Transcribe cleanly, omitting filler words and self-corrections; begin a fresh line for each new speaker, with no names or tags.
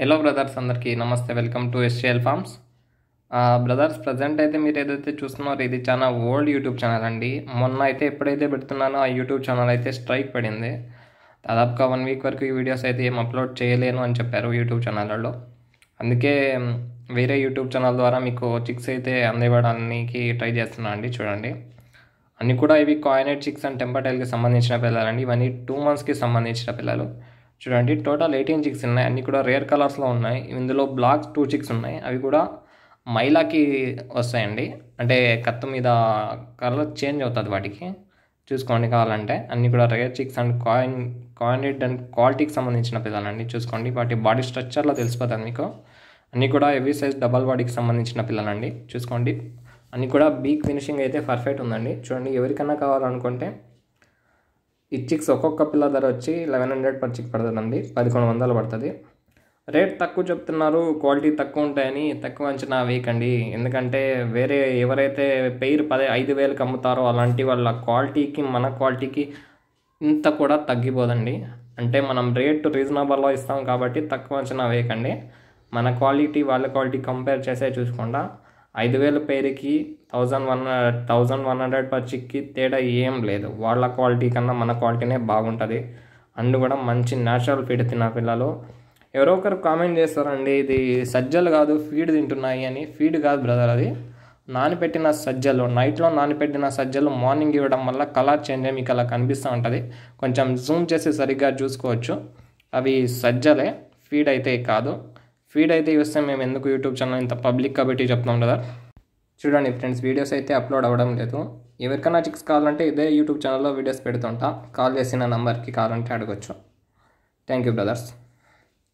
Hello brothers, అందరికీ నమస్తే. Welcome to STL farms. Brothers, present అయితే మీరు ఏదైతే చూస్తున్నారో ఇది చాలా ఓల్డ్ యూట్యూబ్ ఛానల్ అండి. మొన్న అయితే ఎప్పుడైతే పెడుతున్నానో ఆ యూట్యూబ్ ఛానల్ అయితే స్ట్రైక్ పడింది. దాదాపుగా 1 వీక్ వరకు ఈ వీడియోస్ అయితే ఏం అప్లోడ్ చేయలేను అని చెప్పారు యూట్యూబ్ ఛానళ్ళలో. అందుకే వేరే యూట్యూబ్ ఛానల్ ద్వారా మీకు చిక్స్ అయితే అందివ్వడానికి ట్రై చేస్తున్నాను అండి. చూడండి, అన్నీ కూడా ఇవి కాయినెట్ చిక్స్ అండ్ టెంపర్టైల్కి సంబంధించిన పిల్లలండి. ఇవన్నీ 2 monthsకి సంబంధించిన పిల్లలు. చూడండి, టోటల్ 18 చిక్స్ ఉన్నాయి. అన్నీ కూడా రేర్ కలర్స్లో ఉన్నాయి. ఇందులో బ్లాక్ 2 చిక్స్ ఉన్నాయి. అవి కూడా మైలాకి వస్తాయండి. అంటే కత్త మీద కలర్ చేంజ్ అవుతుంది వాటికి. చూసుకోండి కావాలంటే. అన్నీ కూడా రేర్ చిక్స్ అండ్ కాయినెట్ అండ్ క్వాలిటీకి సంబంధించిన పిల్లలండి. చూసుకోండి, వాటి బాడీ స్ట్రక్చర్లో తెలిసిపోతుంది మీకు. అన్నీ కూడా హెవీ సైజ్ డబల్ బాడీకి సంబంధించిన పిల్లలండి. చూసుకోండి, అన్నీ కూడా బీక్ ఫినిషింగ్ అయితే పర్ఫెక్ట్ ఉందండి. చూడండి, ఎవరికైనా కావాలనుకుంటే ఈ చిక్స్ ఒక్కొక్క పిల్ల ధర వచ్చి 1100 per చిక్ పడుతుందండి. 1100 పడుతుంది. రేట్ తక్కువ చెప్తున్నారు, క్వాలిటీ తక్కువ ఉంటాయని తక్కువ అంచనా వేయకండి. ఎందుకంటే వేరే ఎవరైతే పెయిర్ 5,000కి అమ్ముతారో అలాంటి వాళ్ళ క్వాలిటీకి మన క్వాలిటీకి ఇంత కూడా తగ్గిపోదండి. అంటే మనం రేట్ రీజనబుల్లో ఇస్తాం కాబట్టి తక్కువ అంచనా వేయకండి. మన క్వాలిటీ వాళ్ళ క్వాలిటీ కంపేర్ చేసే చూసుకోండి. 5,000 పేరుకి 1,100 per చిక్కి తేడా ఏం లేదు. వాళ్ళ క్వాలిటీ కన్నా మన క్వాలిటీనే బాగుంటుంది. అండ్ కూడా మంచి న్యాచురల్ ఫీడ్ తిన్న పిల్లలు. ఎవరో ఒకరు కామెంట్ చేస్తారండి, ఇది సజ్జలు కాదు ఫీడ్ తింటున్నాయి అని. ఫీడ్ కాదు బ్రదర్, అది నానిపెట్టిన సజ్జలు. నైట్లో నానిపెట్టిన సజ్జలు మార్నింగ్ ఇవ్వడం వల్ల కలర్ చేంజ్ అయ్యి మీకు అలా కనిపిస్తూ ఉంటుంది. కొంచెం జూమ్ చేసి సరిగ్గా చూసుకోవచ్చు. అవి సజ్జలే, ఫీడ్ అయితే కాదు. ఫీడ్ అయితే ఇస్తే మేము ఎందుకు యూట్యూబ్ ఛానల్ ఇంత పబ్లిక్ కాబట్టి చెప్తాం కదా. చూడండి ఫ్రెండ్స్, వీడియోస్ అయితే అప్లోడ్ అవ్వడం లేదు. ఎవరికైనా చిక్స్ కావాలంటే ఇదే యూట్యూబ్ ఛానల్లో వీడియోస్ పెడుతుంటా. కాల్ చేసిన నంబర్కి కావాలంటే అడగొచ్చు. Thank you brothers.